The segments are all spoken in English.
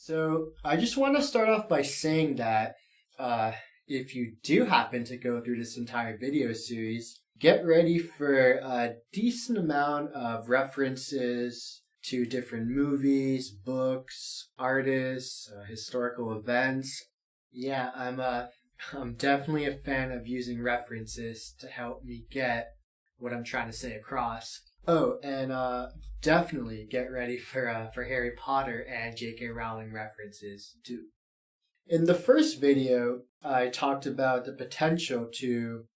So I just want to start off by saying that if you do happen to go through this entire video series, get ready for a decent amount of references to different movies, books, artists, historical events. Yeah, I'm definitely a fan of using references to help me get what I'm trying to say across. Oh, and definitely get ready for Harry Potter and J.K. Rowling references too. In the first video, I talked about the potential to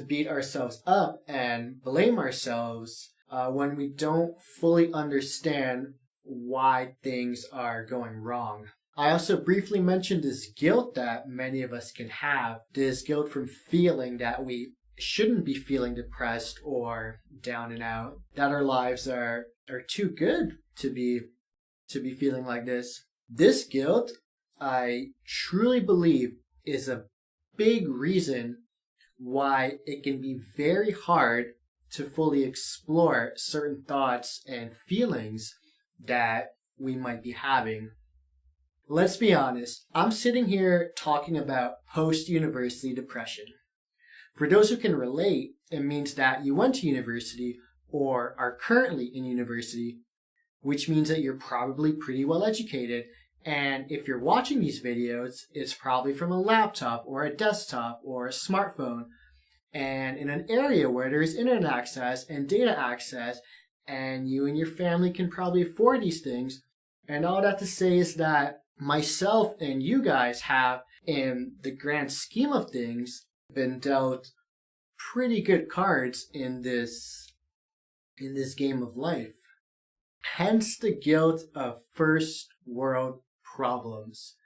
beat ourselves up and blame ourselves when we don't fully understand why things are going wrong. I also briefly mentioned this guilt that many of us can have, this guilt from feeling that we shouldn't be feeling depressed or down and out, that our lives are too good to be feeling like this. This guilt, I truly believe, is a big reason why it can be very hard to fully explore certain thoughts and feelings that we might be having. Let's be honest, I'm sitting here talking about post-university depression. For those who can relate, it means that you went to university or are currently in university, which means that you're probably pretty well educated. And if you're watching these videos, it's probably from a laptop or a desktop or a smartphone, and in an area where there's internet access and data access, and you and your family can probably afford these things. And all that to say is that myself and you guys have, in the grand scheme of things, been dealt pretty good cards in this game of life. Hence the guilt of first world problems.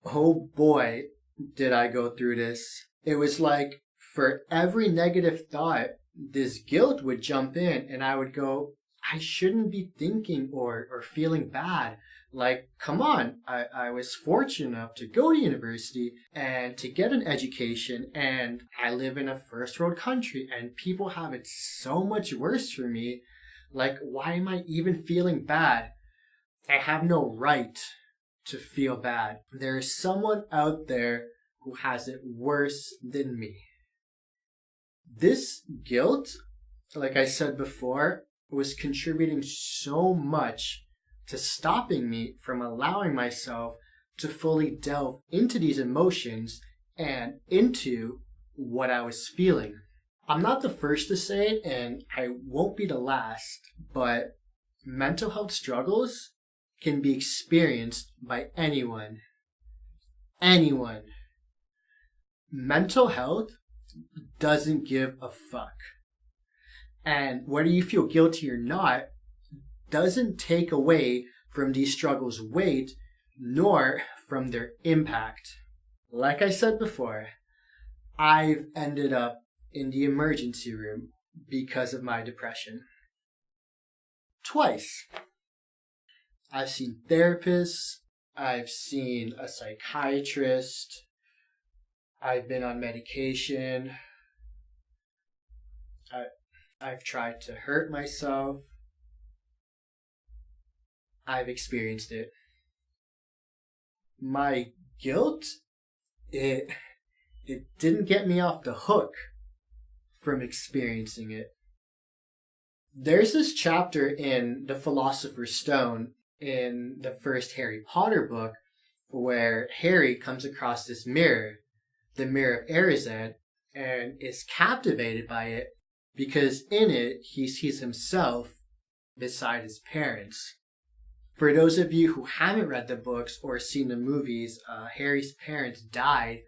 Oh boy, did I go through this. It was like for every negative thought, this guilt would jump in and I would go, I shouldn't be thinking or feeling bad. Like, come on, I was fortunate enough to go to university and to get an education, and I live in a first world country and people have it so much worse for me. Like, why am I even feeling bad? I have no right to feel bad. There is someone out there who has it worse than me. This guilt, like I said before, was contributing so much to stopping me from allowing myself to fully delve into these emotions and into what I was feeling. I'm not the first to say it, and I won't be the last, but mental health struggles can be experienced by anyone. Anyone. Mental health doesn't give a fuck. And whether you feel guilty or not doesn't take away from these struggles' weight nor from their impact. Like I said before, I've ended up in the emergency room because of my depression. Twice. I've seen therapists, I've seen a psychiatrist, I've been on medication, I've tried to hurt myself. I've experienced it. My guilt, it didn't get me off the hook from experiencing it. There's this chapter in The Philosopher's Stone in the first Harry Potter book where Harry comes across this mirror, the Mirror of Erised, and is captivated by it because in it he sees himself beside his parents. For those of you who haven't read the books or seen the movies, Harry's parents died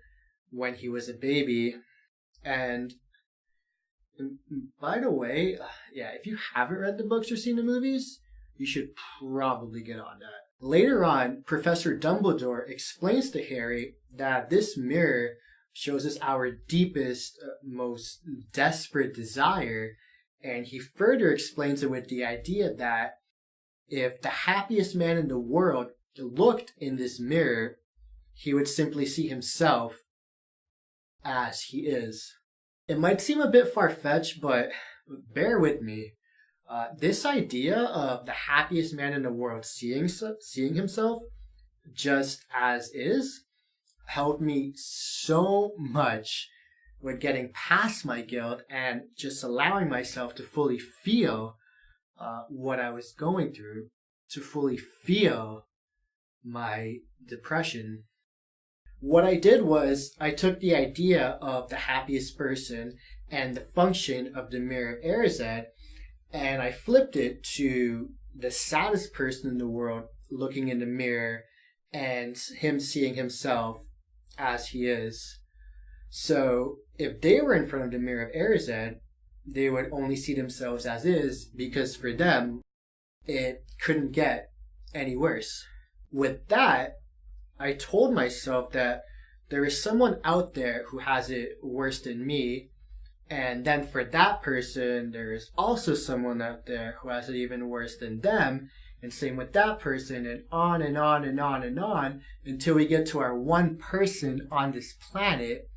when he was a baby. And by the way, if you haven't read the books or seen the movies, you should probably get on that. Later on, Professor Dumbledore explains to Harry that this mirror shows us our deepest, most desperate desire, and he further explains it with the idea that if the happiest man in the world looked in this mirror, he would simply see himself as he is. It might seem a bit far-fetched, but bear with me. This idea of the happiest man in the world seeing himself just as is helped me so much with getting past my guilt and just allowing myself to fully feel what I was going through, to fully feel my depression. What I did was I took the idea of the happiest person and the function of the mirror of Erzed, and I flipped it to the saddest person in the world looking in the mirror and him seeing himself as he is. So if they were in front of the mirror of Erzed, they would only see themselves as is, because for them, it couldn't get any worse. With that, I told myself that there is someone out there who has it worse than me, and then for that person, there is also someone out there who has it even worse than them, and same with that person, and on and on and on and on, until we get to our one person on this planet,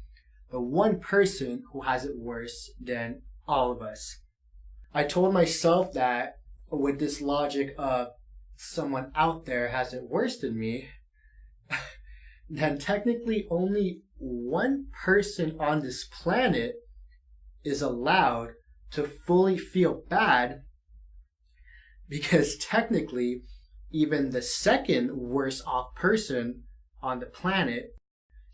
the one person who has it worse than all of us. I told myself that with this logic of someone out there has it worse than me, then technically only one person on this planet is allowed to fully feel bad, because technically even the second worst off person on the planet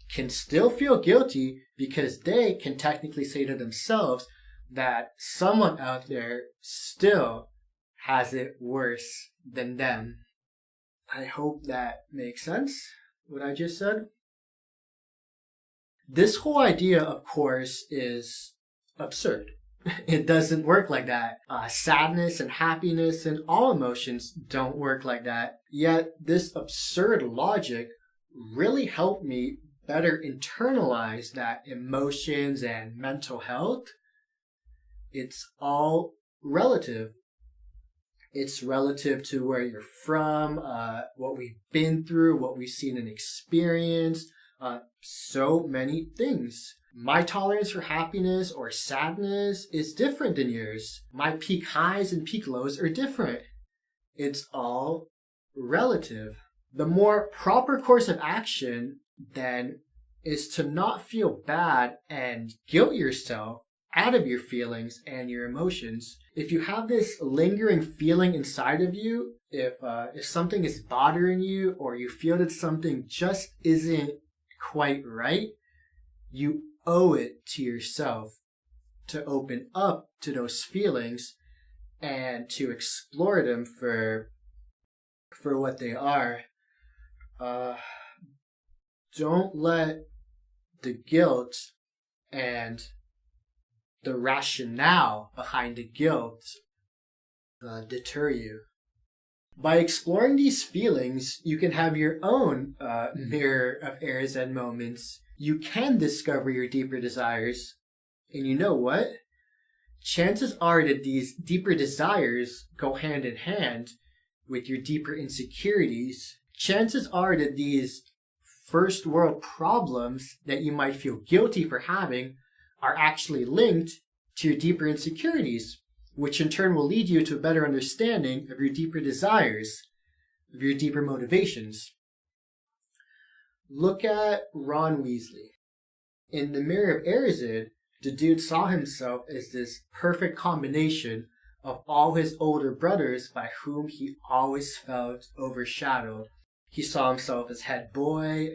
can still feel guilty, because they can technically say to themselves that someone out there still has it worse than them. I hope that makes sense, what I just said. This whole idea, of course, is absurd. It doesn't work like that. Sadness and happiness and all emotions don't work like that. Yet this absurd logic really helped me better internalize that emotions and mental health, it's all relative. It's relative to where you're from, what we've been through, what we've seen and experienced, so many things. My tolerance for happiness or sadness is different than yours. My peak highs and peak lows are different. It's all relative. The more proper course of action, then, is to not feel bad and guilt yourself out of your feelings and your emotions. If you have this lingering feeling inside of you, if something is bothering you, or you feel that something just isn't quite right, you owe it to yourself to open up to those feelings and to explore them for what they are. Don't let the guilt and the rationale behind the guilt deter you. By exploring these feelings, you can have your own mirror of errors and moments. You can discover your deeper desires. And you know what? Chances are that these deeper desires go hand in hand with your deeper insecurities. Chances are that these first world problems that you might feel guilty for having are actually linked to your deeper insecurities, which in turn will lead you to a better understanding of your deeper desires, of your deeper motivations. Look at Ron Weasley. In the Mirror of Erzed, the dude saw himself as this perfect combination of all his older brothers by whom he always felt overshadowed. He saw himself as head boy,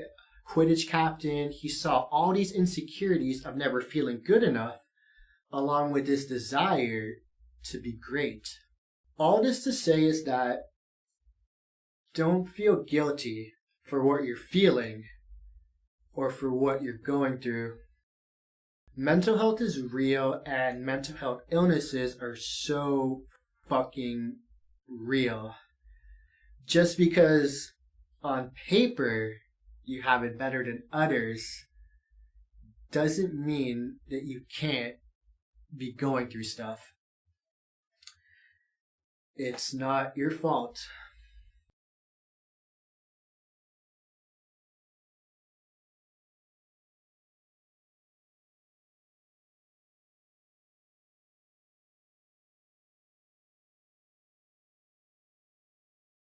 Quidditch captain. He saw all these insecurities of never feeling good enough, along with this desire to be great. All this to say is that don't feel guilty for what you're feeling or for what you're going through. Mental health is real, and mental health illnesses are so fucking real. Just because on paper you have it better than others doesn't mean that you can't be going through stuff. It's not your fault.